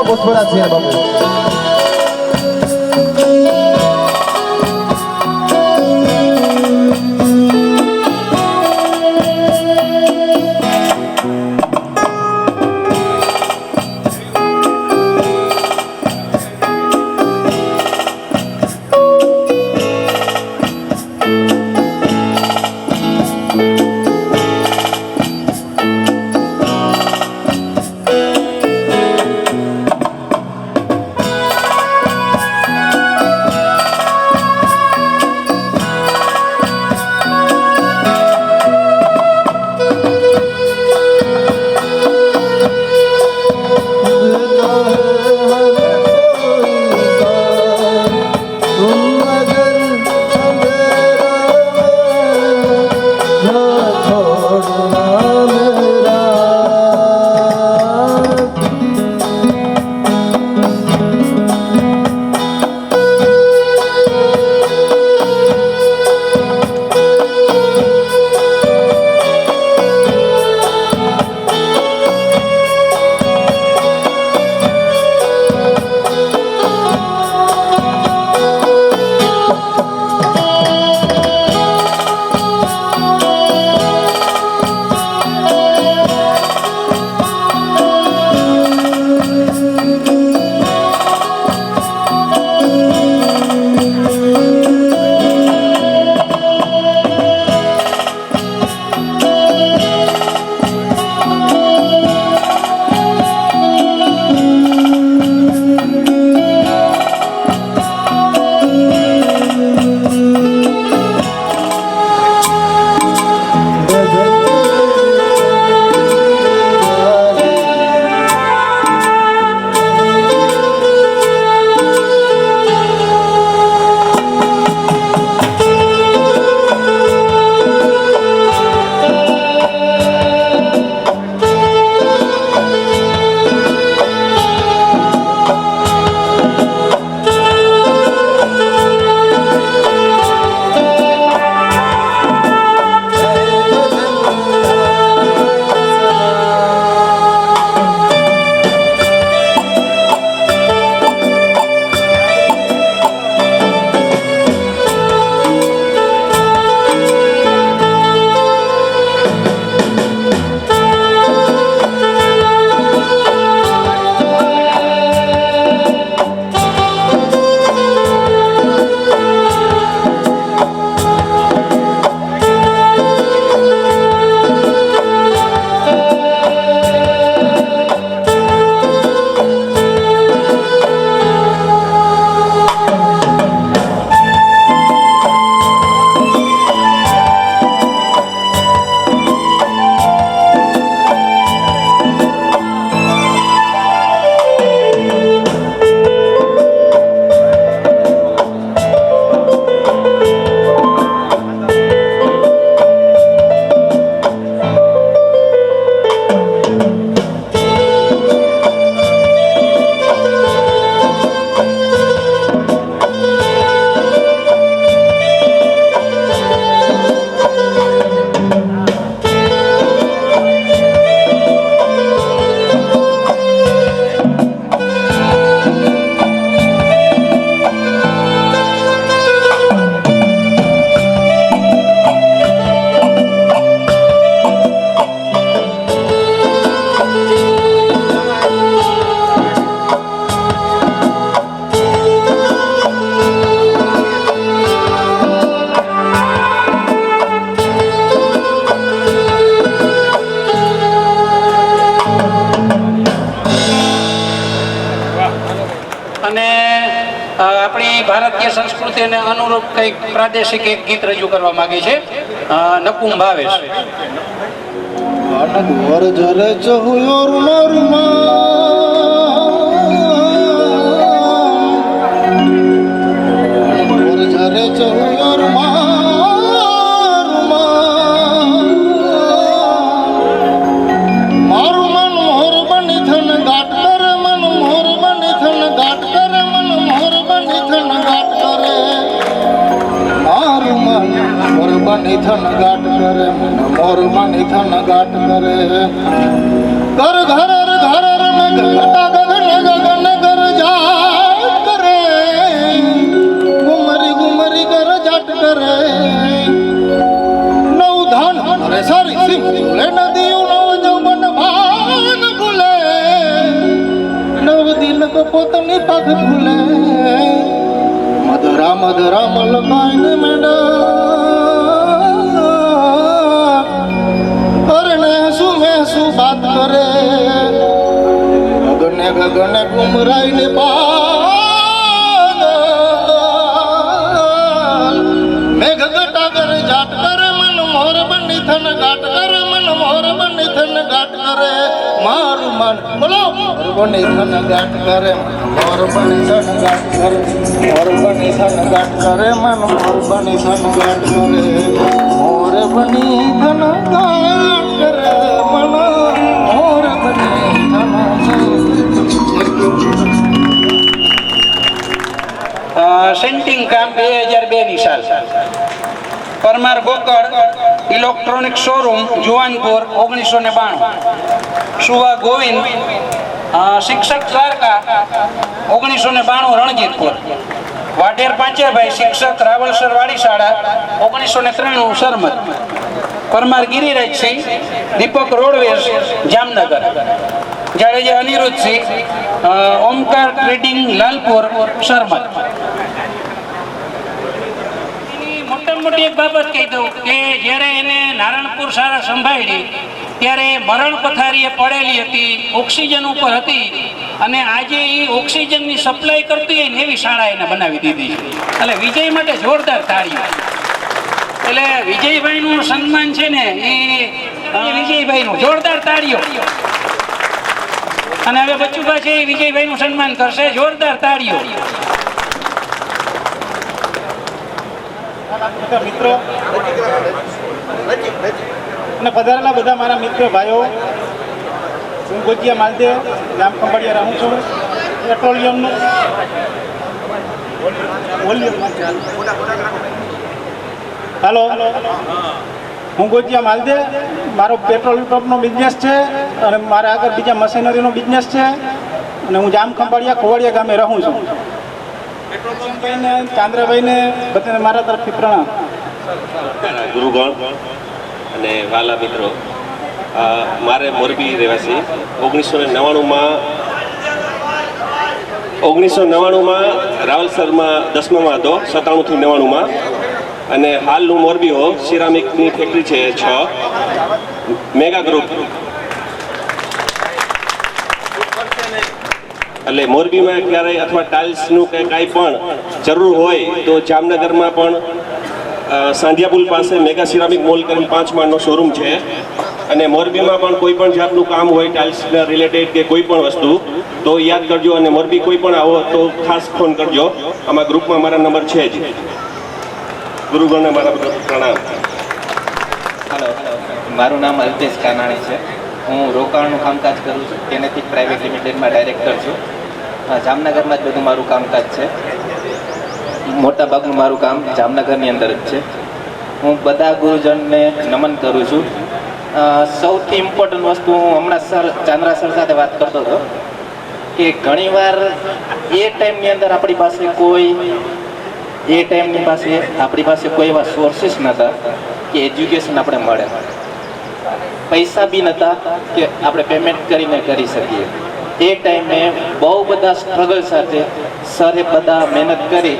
પુષ્પરાજ છે બાબુ. આપણી ભારતીય સંસ્કૃતિને અનુરૂપ કંઈક પ્રાદેશિક એક ગીત રજૂ કરવા માંગે છે નકુમ ભાવેશ. જરે ચહુયોર જરે ચહુયોર મારું મન મોર બની થન ગાટ કરે મન મોર બની થન ગાટ કરે મન મોર બની થન ગાટ કરે મારું મન મોર બની થન ગાટ કરે મન મોર બની થન ગાટ કરે કર ઘર ઘર ન ઘટા ગગન ગગન કર જાટ કરે ગુમરી ગુમરી કર જાટ કરે નવ ધાન અરે સારી સિંહ લે નદી નવ જવન ભાન ભૂલે નવ દિલ પોતની પગ ભૂલે મધરા મધરા મલકાઈને મેડા કરને શું બાત કરે ગગને ગગને ગુમરાઈને પાગલ મેઘ ગટા કરે જાટ કરે મન મોર બની થન ગાટ કરે મન મોર બની થન ગાટ કરે મારું મન બોલો મોર બની થન ગાટ કરે મોર બની થન ગાટ કરે મોર બની થન ગાટ કરે મન મોર બની થન ગાટ કરે મોર બની થન ગાટ કરે મન મોર બની થન સેન્ટિંગ કામ 2002 ની સાલ. Parmar Gokal electronic showroom Juvanpur 1992. સુવા ગોવિંદ શિક્ષક દ્વારકા 1992 રણજીતપુર. વાઢેર પાંચેભાઈ શિક્ષક રાવળસર વાડી શાળા 1993 સરમત. પરમાર ગિરિરાજસિંહ દીપક રોડવેઝ જામનગર. જાડેજા અનિરુદ્ધસિંહ ઓમકાર ટ્રેડિંગ લાલપુર સરમત. મોટામાં મોટી એક બાબત કહી દઉં કે જ્યારે એને નારાયણપુર શાળા સંભાળી ત્યારે મરણ પથારીએ પડેલી હતી, ઓક્સિજન ઉપર હતી અને આજે એ ઓક્સિજનની સપ્લાય કરતી હોય ને એવી શાળા એને બનાવી દીધી છે. એટલે વિજય માટે જોરદાર તાળીઓ. એટલે વિજયભાઈનું સન્માન છે ને એ વિજયભાઈનું જોરદાર તાળીઓ. અને હવે બચ્ચુભા છે એ વિજયભાઈનું સન્માન કરશે, જોરદાર તાળીઓ. મિત્રો અને પધારેલા બધા મારા મિત્રો ભાઈઓ, હું ગોજિયા માલદેવ ગામ ખંભાળિયા રહું છું. પેટ્રોલિયમનું હાલો, હું ગોજિયા માલદેવ, મારો પેટ્રોલ પંપનો બિઝનેસ છે અને મારા આગળ બીજા મશીનરીનો બિઝનેસ છે અને હું જામ ખંભાળિયા ખોવાડિયા ગામે રહું છું. પેટ્રોલપંપભાઈને ચાંદ્રભાઈને બધાને મારા તરફથી પ્રણામ. ગુરુગણ અને વાલા મિત્રો, મારે મોરબી રહેવાસી 1999માં રાવલસરમાં 10મામાં હતો, 97 થી 99માં. અને હાલનું મોરબી હો સિરામિકની ફેક્ટરી છે 6 મેગા ગ્રુપ. એટલે મોરબીમાં ક્યારેય અથવા ટાઇલ્સનું કે કાંઈ પણ જરૂર હોય તો જામનગરમાં પણ સાંધિયા પુલ પાસે મેગા સિરામિક મોલ કરીને 5 માળનો શોરૂમ છે. અને મોરબીમાં પણ કોઈ પણ જાતનું કામ હોય ટાઇલ્સના રિલેટેડ કે કોઈ પણ વસ્તુ તો યાદ કરજો. અને મોરબી કોઈ પણ આવો તો ખાસ ફોન કરજો. આમાં ગ્રુપમાં મારા નંબર છે જ. ગુરુગણને મારા પ્રણામ. હલો, મારું નામ અલ્પેશ કાનાણી છે. હું રોકાણનું કામકાજ કરું છું. કેનેથિક પ્રાઇવેટ લિમિટેડમાં ડાયરેક્ટર છું. જામનગરમાં જ બધું મારું કામકાજ છે. મોટાભાગનું મારું કામ જામનગરની અંદર જ છે. હું બધા ગુરુજનને નમન કરું છું. સૌથી ઇમ્પોર્ટન્ટ વસ્તુ હું હમણાં ચાંદ્રા સર સાથે વાત કરતો હતો કે ઘણીવાર એ ટાઈમની અંદર આપણી પાસે કોઈ એવા સોર્સિસ નહોતા કે એજ્યુકેશન આપણે મળે. પૈસા બી નહોતા કે આપણે પેમેન્ટ કરીને કરી શકીએ. એ ટાઈમે બહુ બધા સ્ટ્રગલ સાથે સરે બધા મહેનત કરી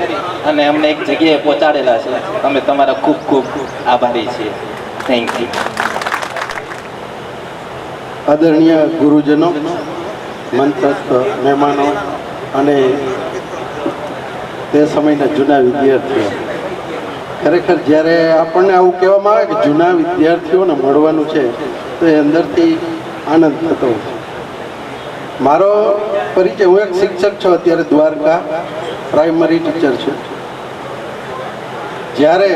અને અમને એક જગ્યાએ પહોંચાડેલા છે. અમે તમારા ખૂબ ખૂબ આભારી છીએ. Thank you. આદરણીય ગુરુજનો, મંત્રસ્થ મહેમાનો અને તે સમયના જૂના વિદ્યાર્થીઓ. ખરેખર જ્યારે આપણને આવું કહેવામાં આવે કે જૂના વિદ્યાર્થીઓને મળવાનું છે તો એ અંદરથી આનંદ થતો હોય છે. મારો પરિચય, હું એક શિક્ષક છું અત્યારે દ્વારકા, પ્રાઇમરી ટીચર છું. જ્યારે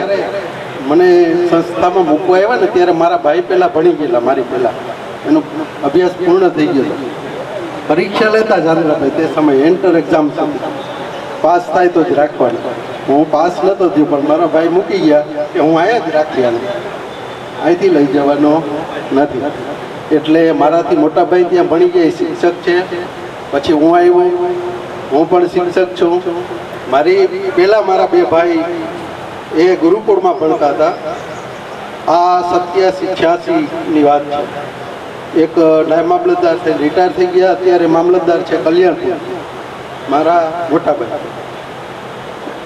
મને સંસ્થામાં મૂકવા આવ્યા ને ત્યારે મારા ભાઈ પહેલાં ભણી ગયેલા, મારી પહેલાં એનો અભ્યાસ પૂર્ણ થઈ ગયો હતો. પરીક્ષા લેતા ચાંદ્રાભાઈ તે સમયે એન્ટર એક્ઝામ પાસ થાય તો જ રાખવાનું. હું પાસ નહોતો થયો પણ મારા ભાઈ મૂકી ગયા કે હું અહીંયા જ રાખી આને, અહીંથી લઈ જવાનો નથી. એટલે મારાથી મોટા ભાઈ ત્યાં ભણી ગયા, શિક્ષક છે. પછી હું આવ્યો, હું પણ શિક્ષક છું. મારી પહેલાં મારા બે ભાઈ એ ગુરુકુળમાં ભણતા હતા. આ 87-86ની વાત છે. એક નાયબ મામલતદાર થઈ રિટાયર થઈ ગયા, અત્યારે મામલતદાર છે કલ્યાણપુર, મારા મોટા ભાઈ.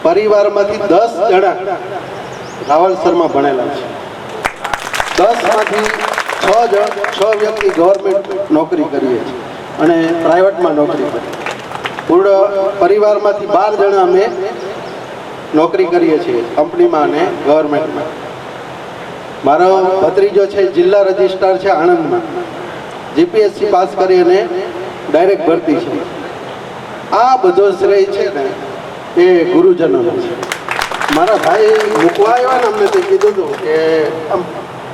પરિવારમાંથી 10 જણા રાવલસરમાં ભણેલા છે. 10માંથી 6 વ્યક્તિ ગવર્મેન્ટ નોકરી કરીએ છીએ અને પ્રાઇવેટમાં નોકરી કરીએ. પૂર્ણ પરિવારમાંથી 12 જણા અમે નોકરી કરીએ છીએ કંપનીમાં અને ગવર્મેન્ટમાં. મારો ભત્રીજો છે જિલ્લા રજિસ્ટ્રાર છે આણંદમાં, જીપીએસસી પાસ કરી અને ડાયરેક્ટ ભરતી છે. આ બધો શ્રેય છે ને એ ગુરુજનોનો છે. મારા ભાઈ મૂકવા આવ્યા ને અમને તે કીધું હતું કે આમ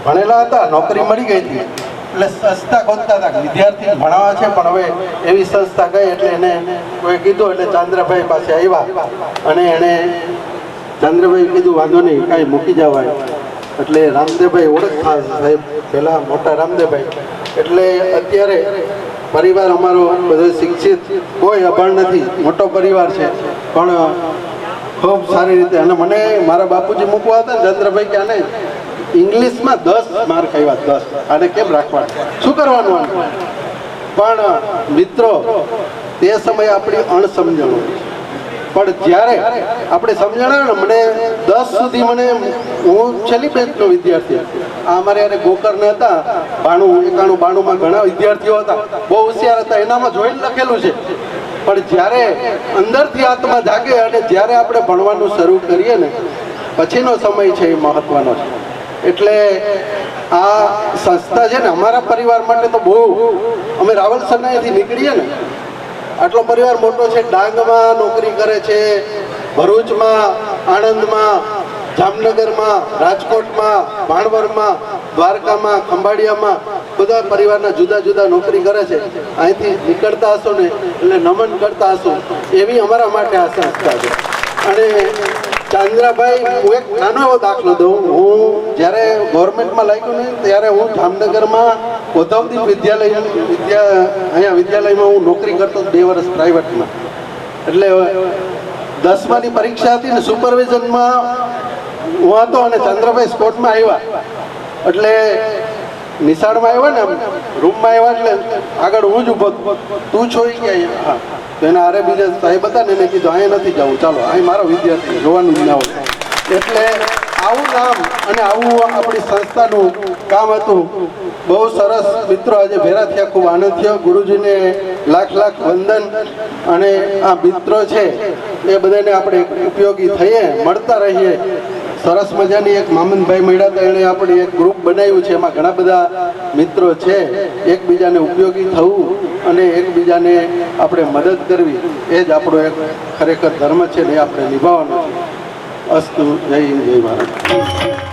ભણેલા હતા, નોકરી મળી ગઈ હતી એટલે સંસ્થા ખોદતા હતા, વિદ્યાર્થી ભણાવવા છે પણ હવે એવી સંસ્થા ગઈ એટલે એને કોઈ કીધું એટલે ચાંદ્રભાઈ પાસે આવ્યા અને એણે ચાંદ્રભાઈ કીધું વાંધો નહીં કાંઈ મૂકી જવાય. એટલે રામદેવભાઈ ઓળખતા સાહેબ પહેલાં મોટા રામદેવભાઈ. એટલે અત્યારે પરિવાર અમારો બધો શિક્ષિત, કોઈ અભણ નથી, મોટો પરિવાર છે પણ ખૂબ સારી રીતે. અને મને મારા બાપુજી મૂકવા હતા ને ચંદ્રભાઈ કે આને ઇંગ્લિશમાં 10 માર્ક આવ્યા, 10, આને કેમ રાખવાનું, શું કરવાનું આને? પણ મિત્રો તે સમયે આપણી અણસમજણો, પણ જ્યારે આપણે સમજણા ને, મને 10 સુધી મને, હું છેલ્લી બેચનો વિદ્યાર્થી, આ અમારે યારે ગોકર્ણ હતા 91, 92માં ઘણા વિદ્યાર્થીઓ હતા, બહુ હોશિયાર હતા, એનામાં જોઈને લખેલું છે. પણ જ્યારે અંદરથી આત્મા જાગે અને જ્યારે આપણે ભણવાનું શરૂ કરીએ ને પછીનો સમય છે એ મહત્વનો છે. એટલે આ સંસ્થા છે ને અમારા પરિવાર માટે તો બહુ, અમે રાવલસરનાથી નીકળીએ ને, આટલો પરિવાર મોટો છે, ડાંગમાં નોકરી કરે છે, ભરૂચમાં, આણંદમાં, જામનગરમાં, રાજકોટમાં, ભાણવરમાં, દ્વારકામાં, ખંભાળિયામાં બધા પરિવારના જુદા જુદા નોકરી કરે છે. અહીંથી નીકળતા હશો ને એટલે નમન કરતા હશો, એવી અમારા માટે આ સંસ્થા છે. અને ચાંદ્રાભાઈ, હું એક નાનો એવો દાખલો દઉં. હું જ્યારે ગવર્મેન્ટમાં લાગ્યું ને ત્યારે હું જામનગરમાં ઔદ્યોગિક અહીંયા વિદ્યાલયમાં હું નોકરી કરતો 2 વર્ષ પ્રાઇવેટમાં. એટલે 10માની પરીક્ષા હતી ને સુપરવિઝનમાં હું હતો અને ચંદ્રભાઈ સ્પોર્ટમાં આવ્યા. એટલે નિશાળમાં આવ્યા ને રૂમમાં આવ્યા એટલે આગળ હું જ ઊભો, તું છોઈ ગયા? હા. તો એના હારે બીજા સાહેબ હતા ને એને કીધું અહીંયા નથી જવું, ચાલો અહીં મારો વિદ્યાર્થી જોવાનું જ ના હોય. એટલે આવું નામ અને આવું આપણી સંસ્થાનું કામ હતું. બહુ સરસ મિત્રો, આજે ભેરા થયા, ખૂબ આનંદ થયો. ગુરુજીને લાખ લાખ વંદન. અને આ મિત્રો છે એ બધાને આપણે ઉપયોગી થઈએ, મળતા રહીએ. સરસ મજાની એક મામનભાઈ મળ્યા હતા, એણે આપણે એક ગ્રુપ બનાવ્યું છે, એમાં ઘણા બધા મિત્રો છે. એકબીજાને ઉપયોગી થવું અને એકબીજાને આપણે મદદ કરવી એ જ આપણો એક ખરેખર ધર્મ છે ને, એ આપણે નિભાવવાનો છે. અસ્તુ. જય હિન્દ, જય ભારત.